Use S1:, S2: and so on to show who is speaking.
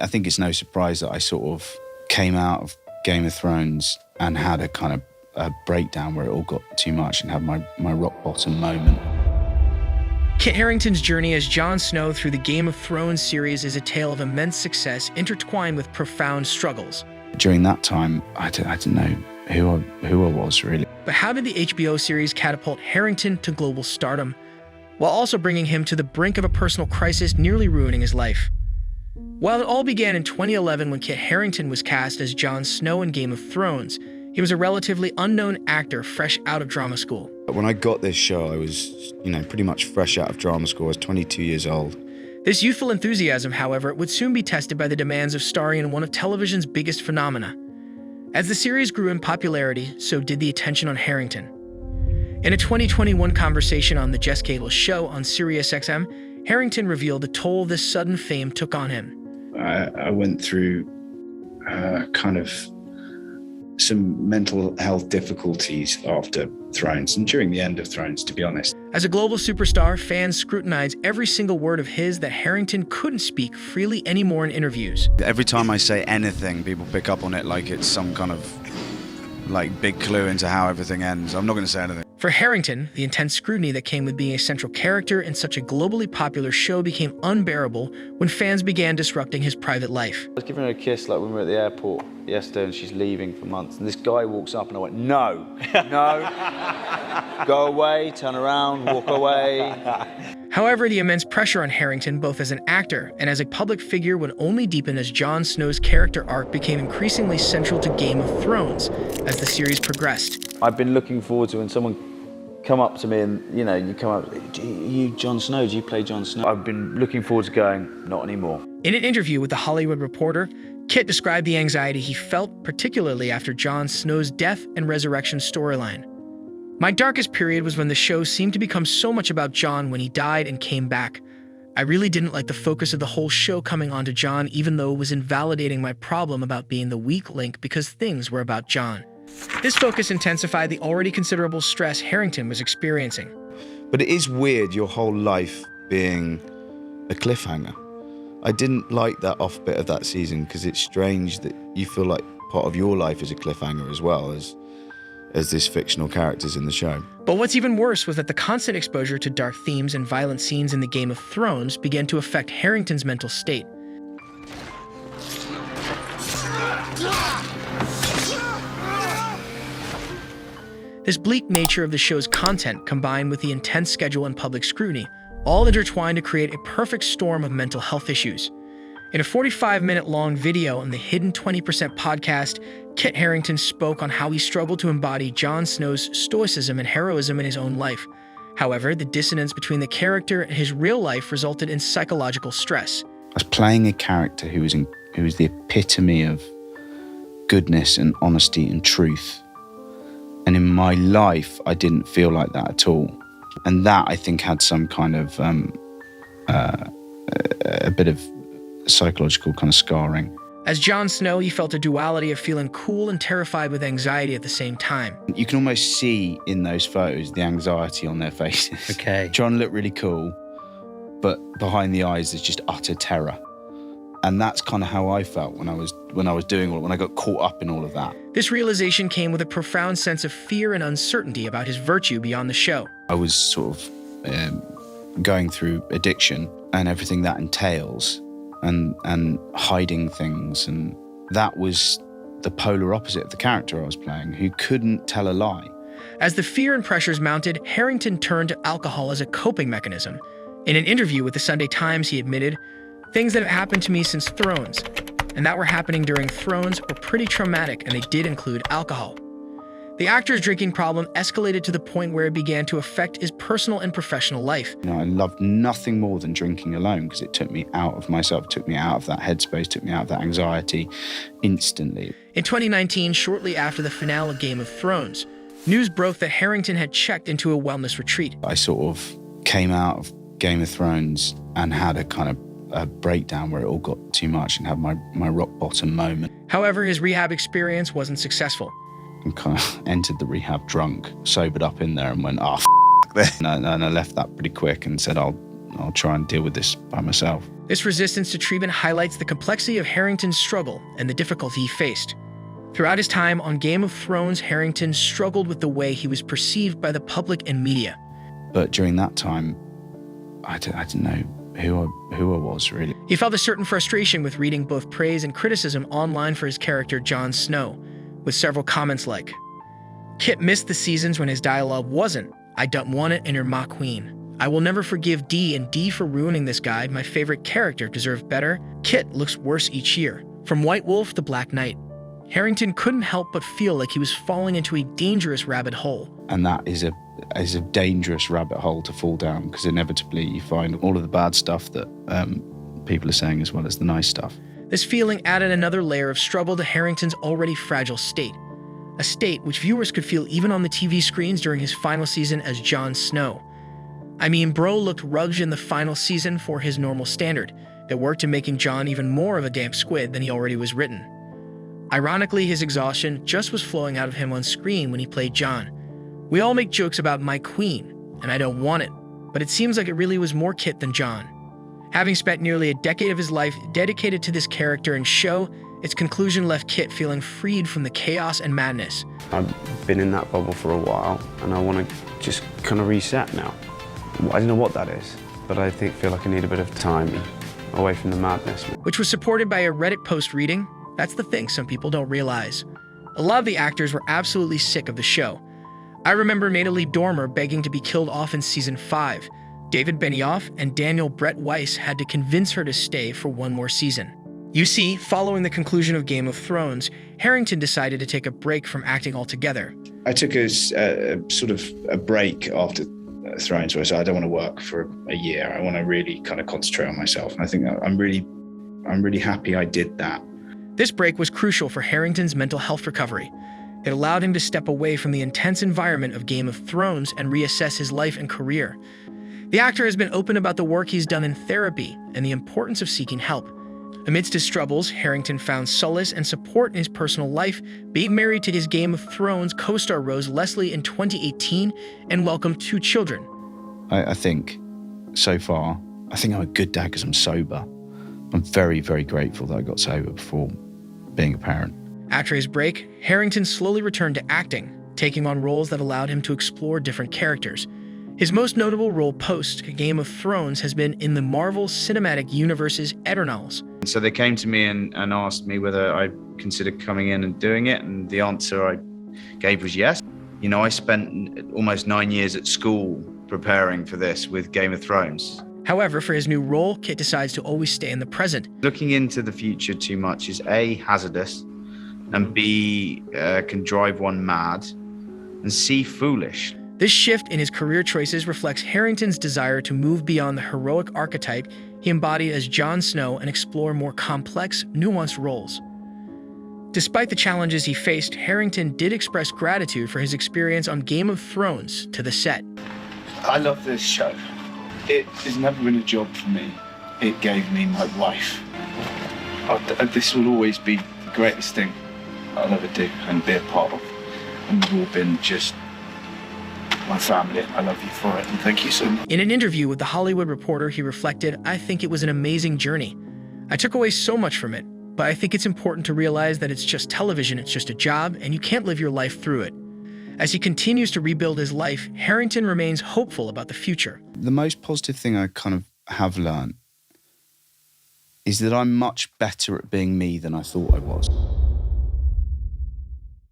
S1: I think it's no surprise that I sort of came out of Game of Thrones and had a kind of a breakdown where it all got too much and had my rock bottom moment.
S2: Kit Harington's journey as Jon Snow through the Game of Thrones series is a tale of immense success intertwined with profound struggles.
S1: During that time, I didn't know who I was, really.
S2: But how did the HBO series catapult Harington to global stardom, while also bringing him to the brink of a personal crisis nearly ruining his life? While it all began in 2011 when Kit Harington was cast as Jon Snow in Game of Thrones, he was a relatively unknown actor fresh out of drama school.
S1: When I got this show, I was, pretty much fresh out of drama school. I was 22 years old.
S2: This youthful enthusiasm, however, would soon be tested by the demands of starring in one of television's biggest phenomena. As the series grew in popularity, so did the attention on Harington. In a 2021 conversation on The Jess Cable Show on SiriusXM, Harington revealed the toll this sudden fame took on him.
S1: I went through kind of some mental health difficulties after Thrones and during the end of Thrones, to be honest.
S2: As a global superstar, fans scrutinized every single word of his that Harington couldn't speak freely anymore in interviews.
S1: Every time I say anything, people pick up on it like it's some kind of big clue into how everything ends. I'm not going to say anything.
S2: For Harington, the intense scrutiny that came with being a central character in such a globally popular show became unbearable when fans began disrupting his private life.
S3: I was giving her a kiss when we were at the airport yesterday and she's leaving for months. And this guy walks up and I went, no, go away, turn around, walk away.
S2: However, the immense pressure on Harington, both as an actor and as a public figure, would only deepen as Jon Snow's character arc became increasingly central to Game of Thrones as the series progressed.
S3: I've been looking forward to when someone come up to me and, you come up, you Jon Snow, do you play Jon Snow? I've been looking forward to going, not anymore.
S2: In an interview with The Hollywood Reporter, Kit described the anxiety he felt, particularly after Jon Snow's death and resurrection storyline. My darkest period was when the show seemed to become so much about Jon when he died and came back. I really didn't like the focus of the whole show coming onto Jon, even though it was invalidating my problem about being the weak link because things were about Jon. This focus intensified the already considerable stress Harington was experiencing.
S1: But it is weird, your whole life being a cliffhanger. I didn't like that off bit of that season because it's strange that you feel like part of your life is a cliffhanger as well as this fictional characters in the show.
S2: But what's even worse was that the constant exposure to dark themes and violent scenes in the Game of Thrones began to affect Harington's mental state. This bleak nature of the show's content, combined with the intense schedule and public scrutiny, all intertwined to create a perfect storm of mental health issues. In a 45-minute-long video on the Hidden 20% podcast, Kit Harington spoke on how he struggled to embody Jon Snow's stoicism and heroism in his own life. However, the dissonance between the character and his real life resulted in psychological stress.
S1: I was playing a character who was the epitome of goodness and honesty and truth. And in my life, I didn't feel like that at all. And that, I think, had some kind of a bit of psychological kind of scarring.
S2: As Jon Snow, he felt a duality of feeling cool and terrified with anxiety at the same time.
S1: You can almost see in those photos the anxiety on their faces.
S2: Okay.
S1: Jon looked really cool, but behind the eyes there's just utter terror. And that's kind of how I felt when I was doing when I got caught up in all of that.
S2: This realization came with a profound sense of fear and uncertainty about his virtue beyond the show.
S1: I was sort of going through addiction and everything that entails, and hiding things, and that was the polar opposite of the character I was playing, who couldn't tell a lie.
S2: As the fear and pressures mounted, Harington turned to alcohol as a coping mechanism. In an interview with the Sunday Times, he admitted, "Things that have happened to me since Thrones, and that were happening during Thrones, were pretty traumatic, and they did include alcohol." The actor's drinking problem escalated to the point where it began to affect his personal and professional life.
S1: I loved nothing more than drinking alone because it took me out of myself, took me out of that headspace, took me out of that anxiety instantly.
S2: In 2019, shortly after the finale of Game of Thrones, news broke that Harington had checked into a wellness retreat.
S1: I sort of came out of Game of Thrones and had a kind of a breakdown where it all got too much and had my rock bottom moment.
S2: However, his rehab experience wasn't successful.
S1: And kind of entered the rehab drunk, sobered up in there and went, this. And I left that pretty quick and said, I'll try and deal with this by myself.
S2: This resistance to treatment highlights the complexity of Harington's struggle and the difficulty he faced. Throughout his time on Game of Thrones, Harington struggled with the way he was perceived by the public and media.
S1: But during that time, I didn't know who I was, really.
S2: He felt a certain frustration with reading both praise and criticism online for his character Jon Snow, with several comments like, "Kit missed the seasons when his dialogue wasn't, 'I don't want it and you're my queen.' I will never forgive D and D for ruining this guy. My favorite character deserved better. Kit looks worse each year. From White Wolf to Black Knight." Harington couldn't help but feel like he was falling into a dangerous rabbit hole.
S1: And that is a dangerous rabbit hole to fall down, because inevitably you find all of the bad stuff that people are saying as well as the nice stuff.
S2: This feeling added another layer of struggle to Harington's already fragile state, a state which viewers could feel even on the TV screens during his final season as Jon Snow. I mean, bro looked rugged in the final season for his normal standard, that worked in making Jon even more of a damp squid than he already was written. Ironically, his exhaustion just was flowing out of him on screen when he played Jon. We all make jokes about my queen, and I don't want it, but it seems like it really was more Kit than Jon. Having spent nearly a decade of his life dedicated to this character and show, its conclusion left Kit feeling freed from the chaos and madness.
S4: I've been in that bubble for a while, and I want to just kind of reset now. I don't know what that is, but I feel like I need a bit of time away from the madness.
S2: Which was supported by a Reddit post reading, "That's the thing some people don't realize." A lot of the actors were absolutely sick of the show. I remember Natalie Dormer begging to be killed off in season 5. David Benioff and Daniel Brett Weiss had to convince her to stay for one more season. You see, following the conclusion of Game of Thrones, Harington decided to take a break from acting altogether.
S5: I took a sort of a break after Thrones, where I said I don't want to work for a year. I want to really kind of concentrate on myself, and I think I'm really happy I did that.
S2: This break was crucial for Harington's mental health recovery. It allowed him to step away from the intense environment of Game of Thrones and reassess his life and career. The actor has been open about the work he's done in therapy and the importance of seeking help. Amidst his struggles, Harington found solace and support in his personal life, being married to his Game of Thrones co-star Rose Leslie in 2018 and welcomed 2 children.
S1: I think, so far, I think I'm a good dad because I'm sober. I'm very, very grateful that I got sober before being a parent.
S2: After his break, Harington slowly returned to acting, taking on roles that allowed him to explore different characters. His most notable role post Game of Thrones has been in the Marvel Cinematic Universe's Eternals.
S3: So they came to me and asked me whether I considered coming in and doing it, and the answer I gave was yes. You know, I spent almost 9 years at school preparing for this with Game of Thrones.
S2: However, for his new role, Kit decides to always stay in the present.
S3: Looking into the future too much is A, hazardous, and B, can drive one mad, and C, foolish.
S2: This shift in his career choices reflects Harington's desire to move beyond the heroic archetype he embodied as Jon Snow and explore more complex, nuanced roles. Despite the challenges he faced, Harington did express gratitude for his experience on Game of Thrones to the set.
S5: I love this show. It has never been a job for me. It gave me my life. This will always be the greatest thing I'll ever do and be a part of. And you've all been just my family. I love you for it, and thank you so much.
S2: In an interview with The Hollywood Reporter, he reflected, "I think it was an amazing journey. I took away so much from it, but I think it's important to realize that it's just television, it's just a job, and you can't live your life through it." As he continues to rebuild his life, Harington remains hopeful about the future.
S1: The most positive thing I kind of have learned is that I'm much better at being me than I thought I was.